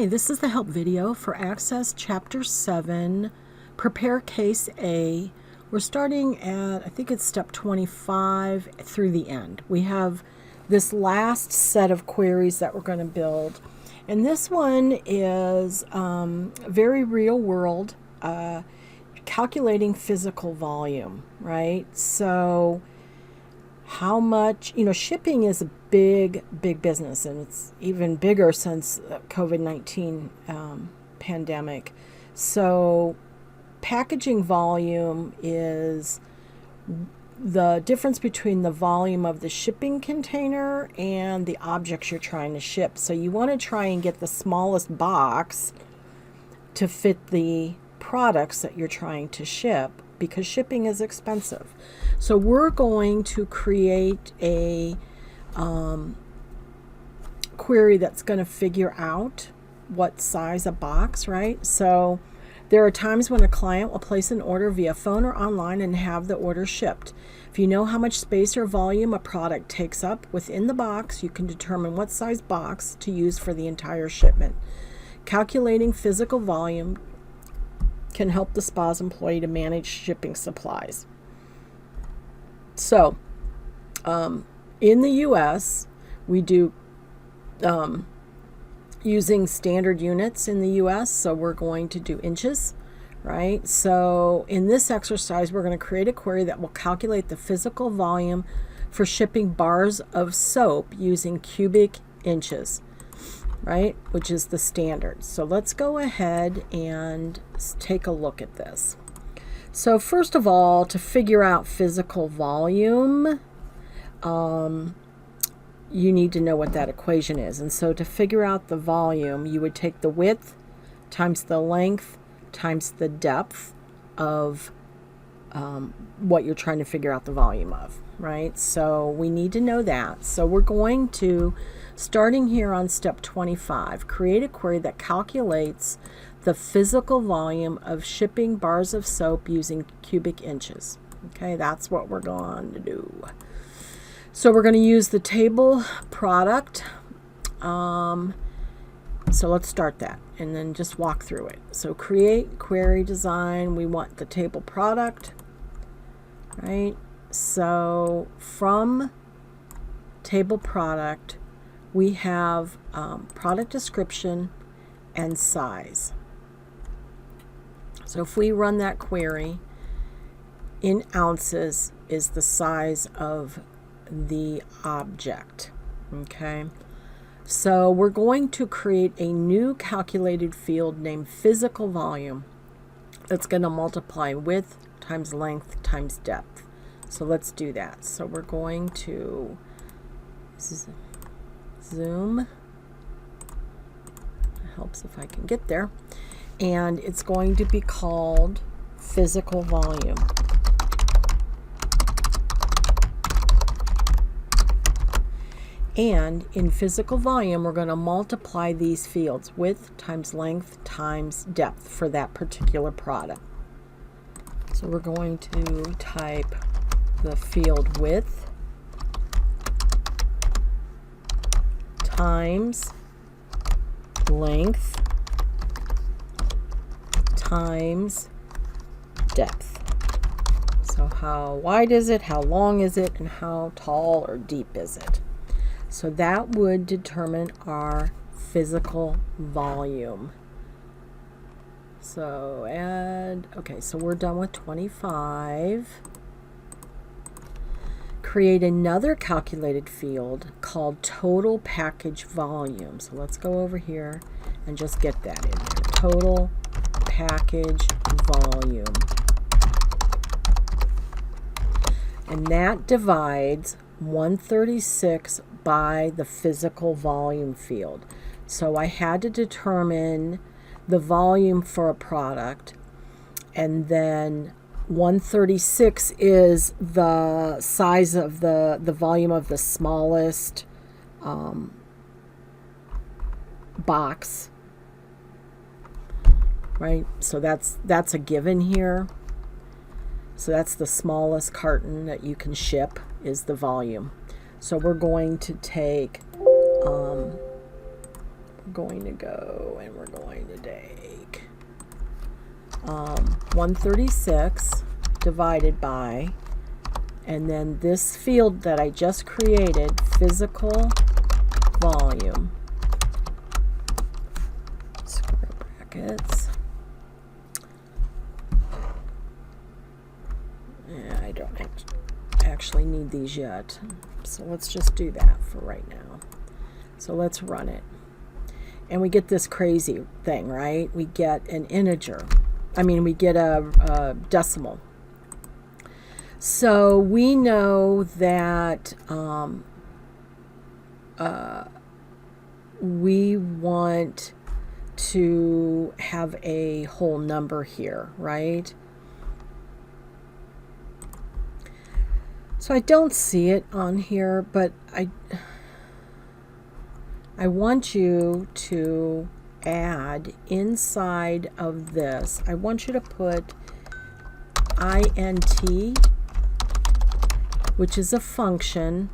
Okay, this is the help video for Access Chapter 7, Prepare Case A. We're starting at, I think it's step 25 through the end. We have this last set of queries that we're going to build. And this one is very real world, calculating physical volume, right? So how much, shipping is a big business, and it's even bigger since the COVID-19 pandemic. So packaging volume is the difference between the volume of the shipping container and the objects you're trying to ship. So you want to try and get the smallest box to fit the products that you're trying to ship, because shipping is expensive. So we're going to create a query that's going to figure out what size a box, right? So there are times when a client will place an order via phone or online and have the order shipped. If you know how much space or volume a product takes up within the box, you can determine what size box to use for the entire shipment. Calculating physical volume can help the spa's employee to manage shipping supplies. So, in the U.S., we do using standard units in the U.S., so we're going to do inches, right? So in this exercise, we're going to create a query that will calculate the physical volume for shipping bars of soap using cubic inches, right? Which is the standard. So let's go ahead and take a look at this. So first of all, to figure out physical volume, you need to know what that equation is. And so to figure out the volume, you would take the width times the length times the depth of what you're trying to figure out the volume of, right? So we need to know that. So we're going to, starting here on step 25, create a query that calculates the physical volume of shipping bars of soap using cubic inches. Okay, that's what we're going to do. So we're going to use the table product. So let's start that and then just walk through it. So create query design. We want the table product, right? So from table product, we have product description and size. So if we run that query, in ounces is the size of the object. Okay, so we're going to create a new calculated field named physical volume that's going to multiply width times length times depth. So let's do that. So we're going to zoom. It helps if I can get there. And it's going to be called physical volume. And in physical volume, we're going to multiply these fields, width times length times depth, for that particular product. So we're going to type the field width times length times depth. So how wide is it, how long is it, and how tall or deep is it? So that would determine our physical volume. So okay, so we're done with 25. Create another calculated field called total package volume. So let's go over here and just get that in here. Total package volume. And that divides 136 by the physical volume field. So I had to determine the volume for a product, and then 136 is the size of the volume of the smallest box, right? So that's a given here. So that's the smallest carton that you can ship, is the volume. So we're going to take we're going to go and we're going to take 136 divided by, and then this field that I just created, physical volume, square brackets. Yeah, I don't actually need these yet, so let's just do that for right now. So let's run it. And we get this crazy thing, right? We get an integer. I mean, we get a decimal. So we know that we want to have a whole number here, right? So I don't see it on here, but I want you to add inside of this, I want you to put int, which is a function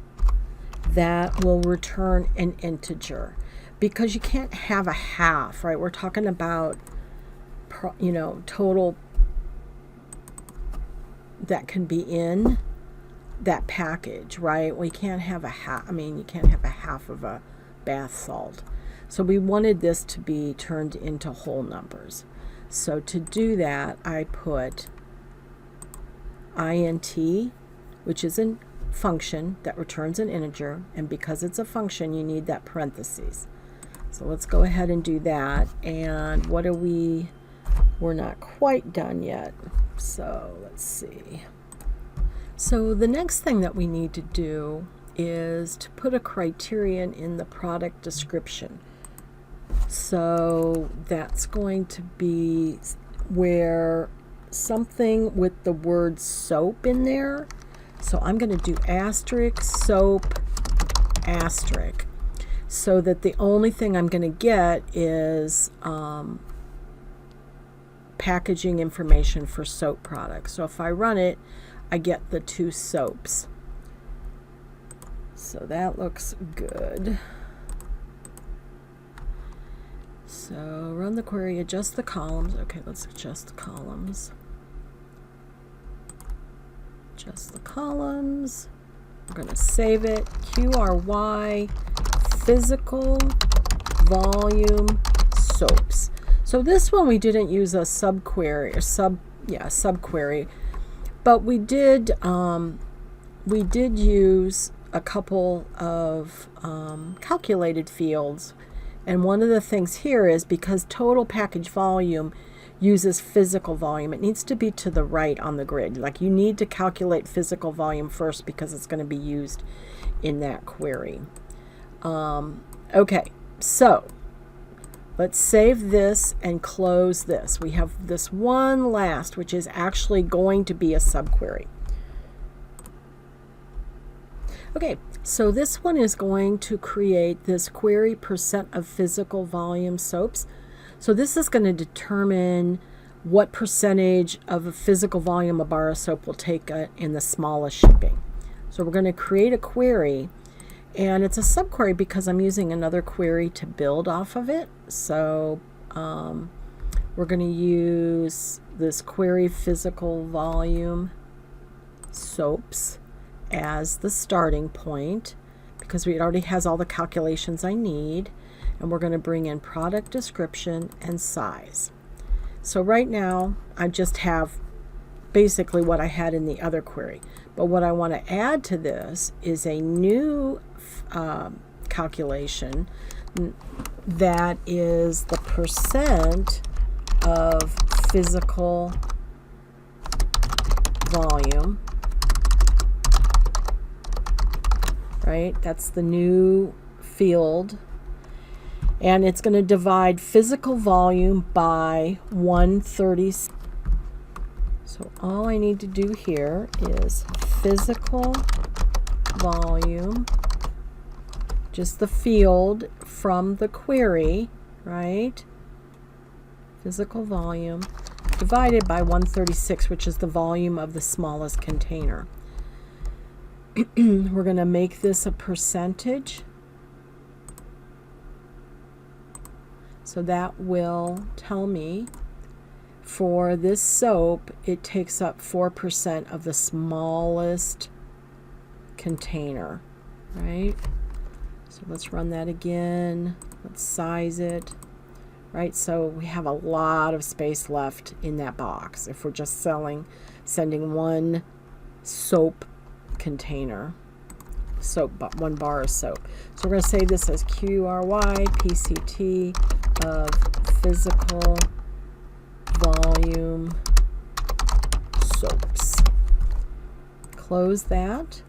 that will return an integer, because you can't have a half, right? We're talking about, you know, total that can be in that package, right? We can't have a half. I mean, you can't have a half of a bath salt. So we wanted this to be turned into whole numbers. So to do that, I put int, which is a function that returns an integer, and because it's a function, you need that parentheses. So let's go ahead and do that. And what are we're not quite done yet. So let's see. So the next thing that we need to do is to put a criterion in the product description. So that's going to be where something with the word soap in there. So I'm going to do asterisk, soap, asterisk, so that the only thing I'm going to get is packaging information for soap products. So if I run it, I get the two soaps. So that looks good. So run the query, adjust the columns. Okay, let's adjust the columns. Adjust the columns. We're going to save it. QRY, physical volume soaps. So this one we didn't use a subquery or subquery. But we did use a couple of calculated fields, and one of the things here is because total package volume uses physical volume, it needs to be to the right on the grid. Like, you need to calculate physical volume first because it's going to be used in that query. Okay, so let's save this and close this. We have this one last, which is actually going to be a subquery. Okay, so this one is going to create this query percent of physical volume soaps. So this is going to determine what percentage of a physical volume a bar of soap will take in the smallest shipping. So we're going to create a query, and it's a subquery because I'm using another query to build off of it. So we're going to use this query physical volume soaps as the starting point because it already has all the calculations I need, and we're going to bring in product description and size. So right now I just have basically what I had in the other query, but what I want to add to this is a new calculation that is the percent of physical volume, right? That's the new field, and it's going to divide physical volume by 130. So all I need to do here is physical volume, just the field from the query, right? Physical volume divided by 136, which is the volume of the smallest container. We're going to make this a percentage. So that will tell me for this soap, it takes up 4% of the smallest container, right? So let's run that again. Let's size it, right? So we have a lot of space left in that box if we're just sending one soap container, one bar of soap. So we're going to save this as QRY PCT of physical volume soaps. Close that,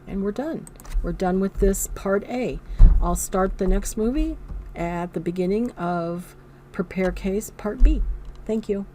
and we're done. We're done with this part A. I'll start the next movie at the beginning of Prepare Case Part B. Thank you.